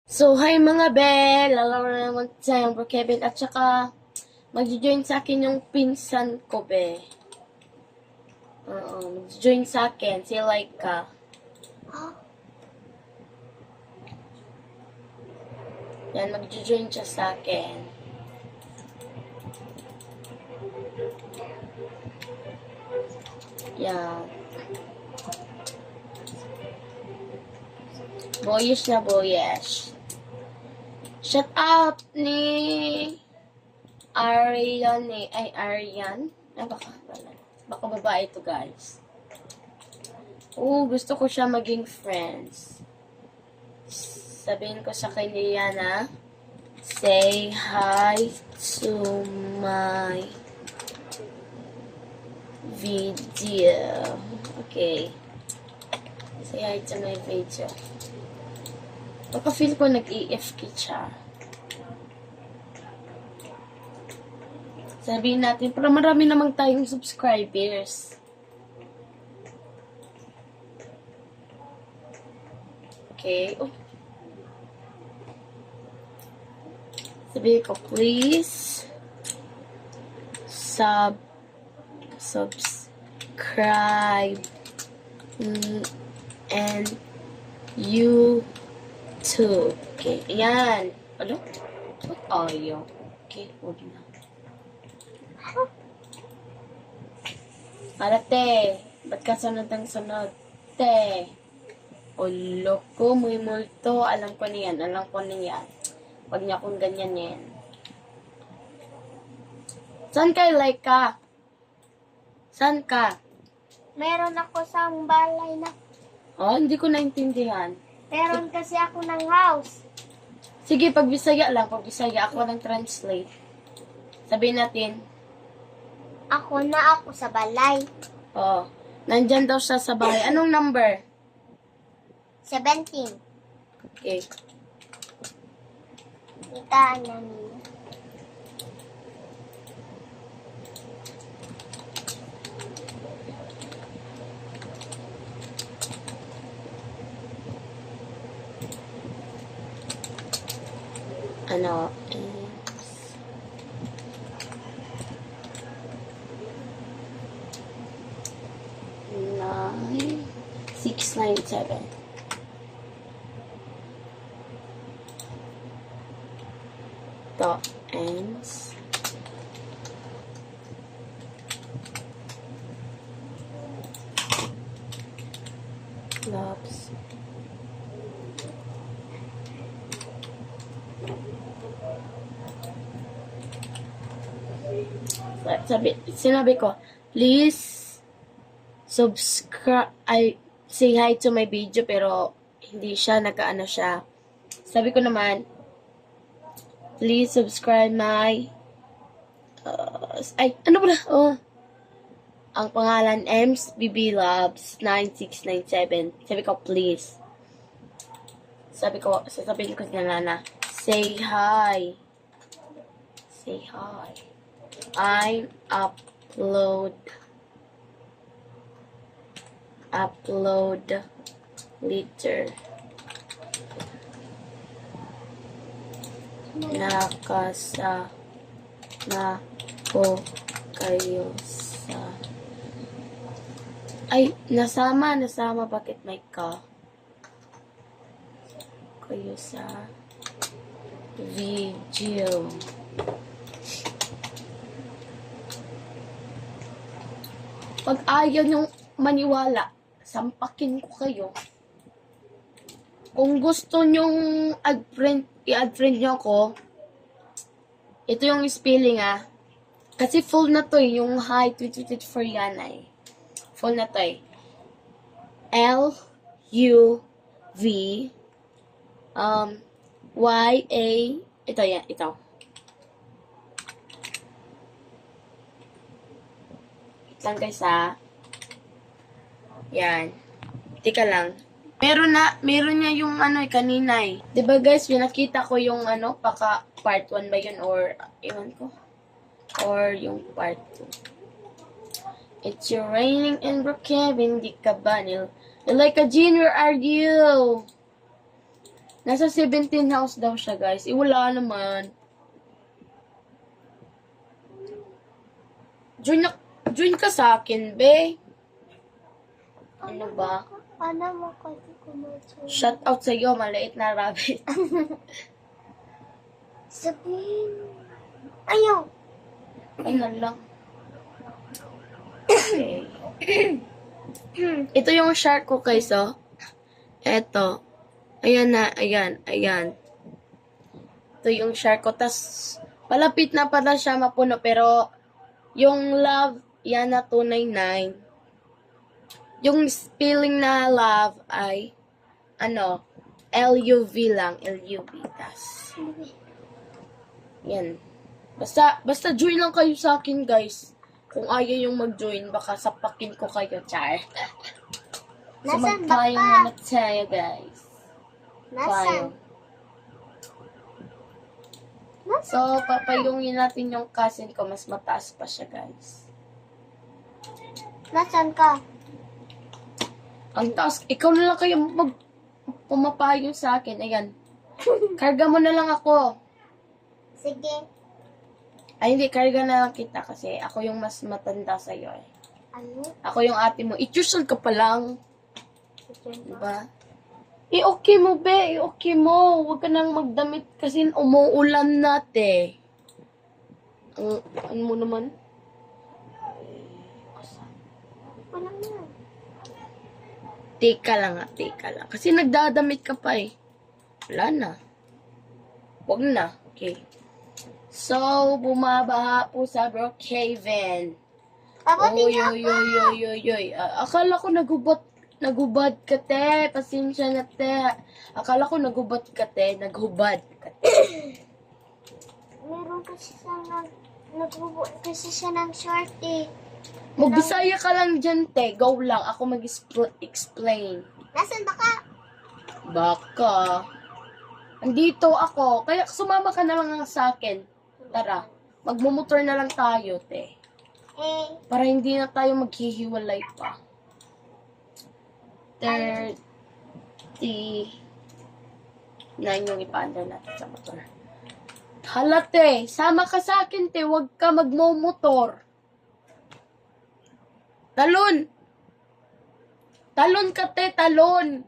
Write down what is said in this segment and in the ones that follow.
So, hi mga Bel! Lalaw na naman sa yung Bro Kevin at saka mag-join sa akin yung pinsan ko, be. Oo, mag-join sa akin. Si Laika. Yan, mag-join siya sa akin. Yan. Boyish na boyish. Shut up ni Arian ni Arian. Baka babae to, guys. Gusto ko siya maging friends. Sabihin ko sa kanya na say hi to my video. Okay. Say hi to my video. Baka feel ko nag-EFK siya. Sabihin natin, pero marami namang tayong subscribers. Okay. Sabihin ko, please subscribe and YouTube. Okay, ayan. Ano? Ba't ayaw? Okay, huwag na. Te, ba't ka sunod ang sunod? Te. Ulo ko, muy multo. Alam ko niyan. Huwag niya akong ganyan yan. Saan ka, Laika? Saan ka? Meron ako sa balay na. Hindi ko naintindihan. Meron kasi ako ng house. Sige, pagbisaya lang. Pagbisaya ako ng translate. Sabihin natin. Ako na ako sa balay. Nandyan daw siya sa bahay. Anong number? 17. Okay. Itaan na niyo. Ano? 697. Dot ends. Loves. Sinabi ko, please subscribe, say hi to my video, pero hindi siya, nagkaano siya. Sabi ko naman, please subscribe my, ano pala, ang pangalan, Ems BB Labs 9697. Sabi ko, please. Sasabihin ko sa nana, say hi. Say hi. I upload later. Nakasama ko kayo sa nasama bakit may ka kayo sa video. Pag ayaw niyong maniwala, sampakin ko kayo. Kung gusto niyong i-add friend niyo ako, ito yung spelling Kasi full na to yung hi 2024 yan Full na to L-U-V Y-A ito. Lang guys Yan. Tika lang. Meron niya yung kanina Diba guys, yung nakita ko yung baka part 1 ba yun or ewan ko. Or yung part 2. It's your raining in Brookhaven, di ka ba? Like a Jean, where are you? Nasa 17 house daw siya, guys. Wala naman. Join ka sa akin, be. Ano ba? Paano mo kasi kumain? Shout out sa iyo, maliit na rabbit. Sabihin. Ayaw. Ay, lang. Okay. Ito yung shark ko, guys, oh. Eto. Ayan na, ayan. Ito yung shark ko. Tas, palapit na pala siya mapuno, pero yung love, yan na 299. Yung spelling na love ay, LUV lang. LUV. Tas, yan. Basta join lang kayo sa akin, guys. Kung ayaw yung mag-join, baka sapakin ko kayo, char. So, Nasaan mag-trying ba ka? muna tayo, guys. Nasaan? So, papayungin natin yung cousin ko. Mas mataas pa siya, guys. Nasaan ka? Ang taas. Ikaw na lang kayo pumapayong sa akin. Ayan. Karga mo na lang ako. Sige. Ay, hindi. Karga na lang kita kasi ako yung mas matanda sa'yo eh. Ano? Ako yung ate mo. Itusal ka pa lang. Diba? Okay mo, be. Okay mo. Huwag ka nang magdamit kasi umuulan nate. Ano mo naman? Wala na. Teka lang. Kasi nagdadamit ka pa eh. Wala na. Huwag na. Okay. So, bumabaha po sa Brookhaven. Pabuti niyo Oy. Akala ko nagubad ka, te. Pasensya na, te. Akala ko nagubad ka, te. Naghubad ka, te. Meron kasi nagbubuo kasi siya ng short eh. Magbisaya ka lang dyan, te. Go lang. Ako mag-explain. Nasaan ba ka? Baka. Andito ako. Kaya sumama ka na lang sa akin. Tara. Magmumotor na lang tayo, te. Para hindi na tayo maghihiwalay pa. 39 yung ipaandar natin sa motor. Hala, te. Sama ka sa akin, te. Huwag ka magmumotor. Talon! Talon ka, te. Talon!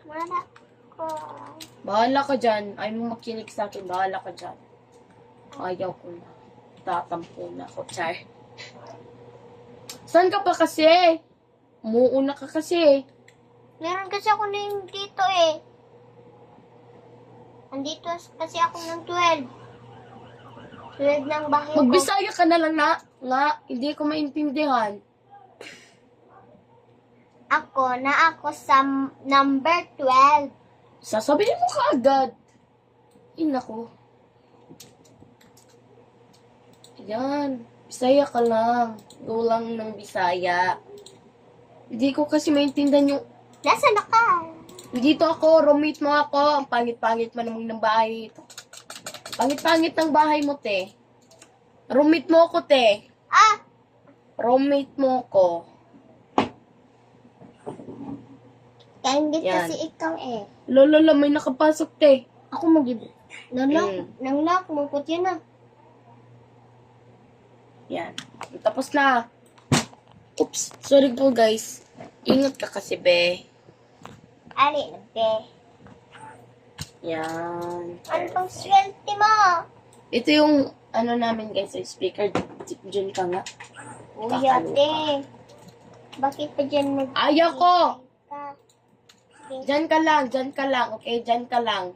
Wala ko. Bahala ka dyan. Ayaw mo makinig sa akin. Bahala ka dyan. Ayaw ko na. Tatampo na ako, char. Saan ka pa kasi? Umuuna ka kasi. Meron kasi ako na yung dito eh. Andito kasi ako ng 12. 12 ng bahay ko. Magbisaya ka na lang na. Nga, hindi ko maintindihan. Ako sa number 12. Sasabihin mo ka agad. Nako. Yan. Bisaya ka lang. Go lang ng Bisaya. Hindi ko kasi maintindihan yung... Nasaan na ka? Dito ako, roommate mo ako. Ang pangit-pangit mo naman ng bahay ito. Pangit-pangit ng bahay mo, te. Roommate mo ako, te. Roommate mo ako. Kaya hindi Yan. kasi ikaw eh. Lolo, may nakapasok, te. Ako mag-ibig. Nang lock mo, puti na. Yan. Tapos na. Oops. Sorry po, guys. Ingat ka kasi, be. Ali, be. Yan. Ano bang swerte mo? Ito yung, namin, guys, yung speaker. Diyan ka nga. Uy, Kakalo ate. Bakit pa dyan Ayaw ko! ka? Diyan ka lang, okay? Diyan ka lang.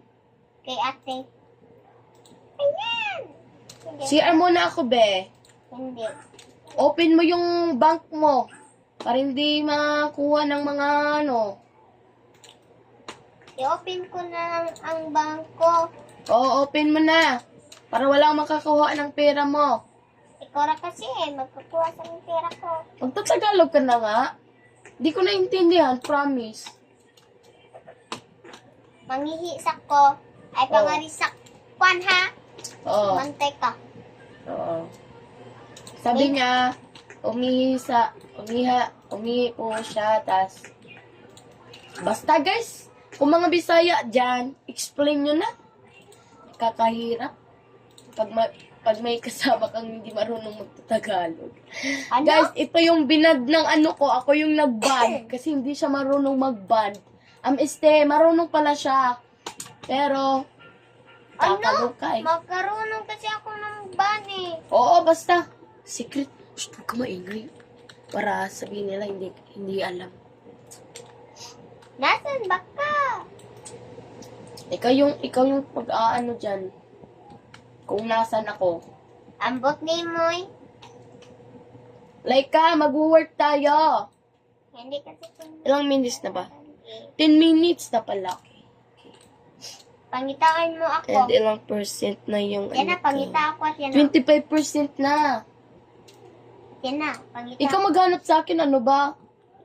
Kay ate. Ayan! Hindi. CR muna ako, be. Hindi. Open mo yung bank mo. Para hindi makuha ng mga I-open ko na ang bangko. Oo, open mo na. Para walang makakuha ng pera mo. Ikaw na kasi eh, magkukuha sa ng pera ko. Magtatagalog ka na nga. Di ko naintindihan, promise. Manghihisak ko. Ay, pangarisak. Kwan ha? Oo. Mantika. Oo. Sabi niya, umihi po siya, tas Basta guys, kung mga Bisaya dyan, explain nyo na. Kakahirap. Pag may kasama kang hindi marunong magtatagalog. Ano? Guys, ito yung binad ng ano ko. Ako yung nag-ban. Kasi hindi siya marunong mag-ban. Marunong pala siya. Pero, tatalog ka eh. Magkarunong kasi ako ng bunny. Oo, basta. Secret. Shh, huwag ka maingay. Para sabihin nila, hindi alam. Nasaan ba ka? Ikaw yung pag-aano dyan. Kung nasan ako. Ambot ni Moy. Like ka, mag-work tayo. Hindi kasi kung... Ilang minutes na ba? 10 minutes na pala. Pangitaan mo ako. And ilang percent na yung Yan na, ko. pangita ako at yan na. 25% na. Yan na, pangita. Ikaw maghanap sa akin, ano ba?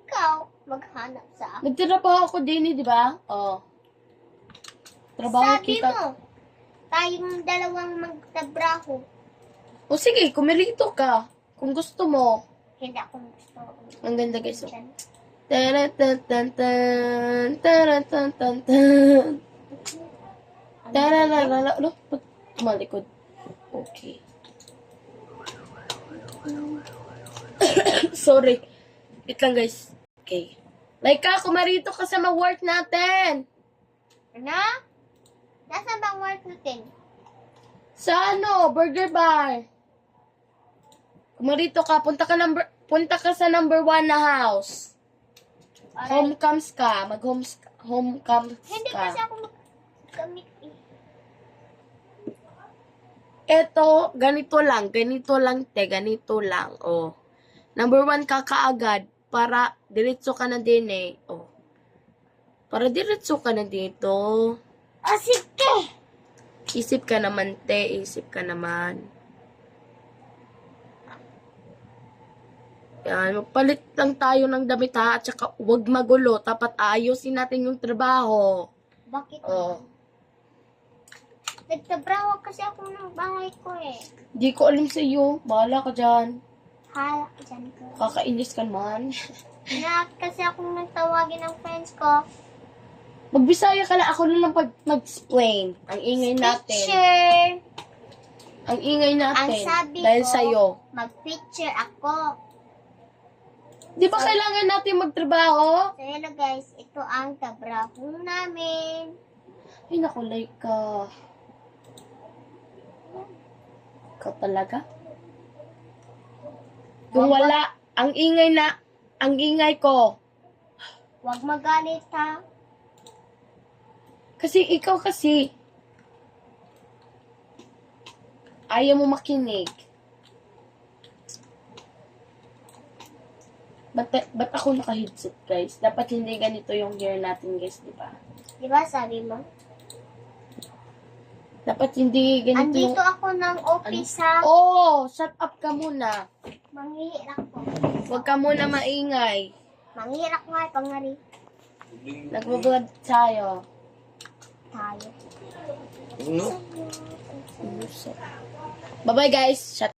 Ikaw, maghanap sa akin. Nagtrabaho ako din, di ba? Oh. Trabaho Sabi kita. mo, tayong dalawang magtabraho. O sige, kumirito ka. Kung gusto mo. Hindi ako gusto. Ang ganda guys. Oh. Yan. Taran-tan-tan-tan, taran-tan-tan-tan. Tarararara. Ano? Ba't tumalikod? Okay. Sorry. Wait lang guys. Okay. Like ka, kumarito ka sa ma-work natin. Ano? Nasaan bang work natin? Sa ano? Burger bar. Kumarito ka. Punta ka sa number 1 na house. Alright. Homecomes ka. Homecomes Hindi ka. kasi ako magkamit eh. Eto, ganito lang, ganito lang, oh. Number 1 ka kaagad, para diretso ka na din eh, oh. Para diretso ka na dito. Oh, sige! Isip ka naman, isip ka naman. Yan, magpalit lang tayo ng damit ha, at saka huwag magulo, dapat ayusin natin yung trabaho. Bakit? Oh. Nagtabraho kasi ako ng bahay ko eh. Di ko alam sa iyo, bahala ka dyan. Hala, dyan ko. Kakainis ka man. Na kasi akong nagtawagin ng friends ko. Magbisaya ka lang, ako na lang mag-explain. Ang ingay natin. Picture! Ang ingay natin. Ang sabi dahil ko, sa'yo. mag-picture ako. Di ba kailangan natin magtrabaho? So hello guys, ito ang tabraho namin. Ay, naku, like ka. Ikaw talaga? Kung wala, ang ingay ko. Huwag magalit ha. Kasi ikaw kasi, ayaw mo makinig. Ba't ako naka-headset, guys? Dapat hindi ganito yung hair natin, guys, di ba? Di ba sabi mo? Dapat hindi ganito Andito yung... ako ng office ha. Oh, shut up ka muna. Manghihirap ko. Huwag ka muna maingay. Manghihirap nga pangari. Nagbablog tayo. Tayo. No? Bye-bye, guys. Shut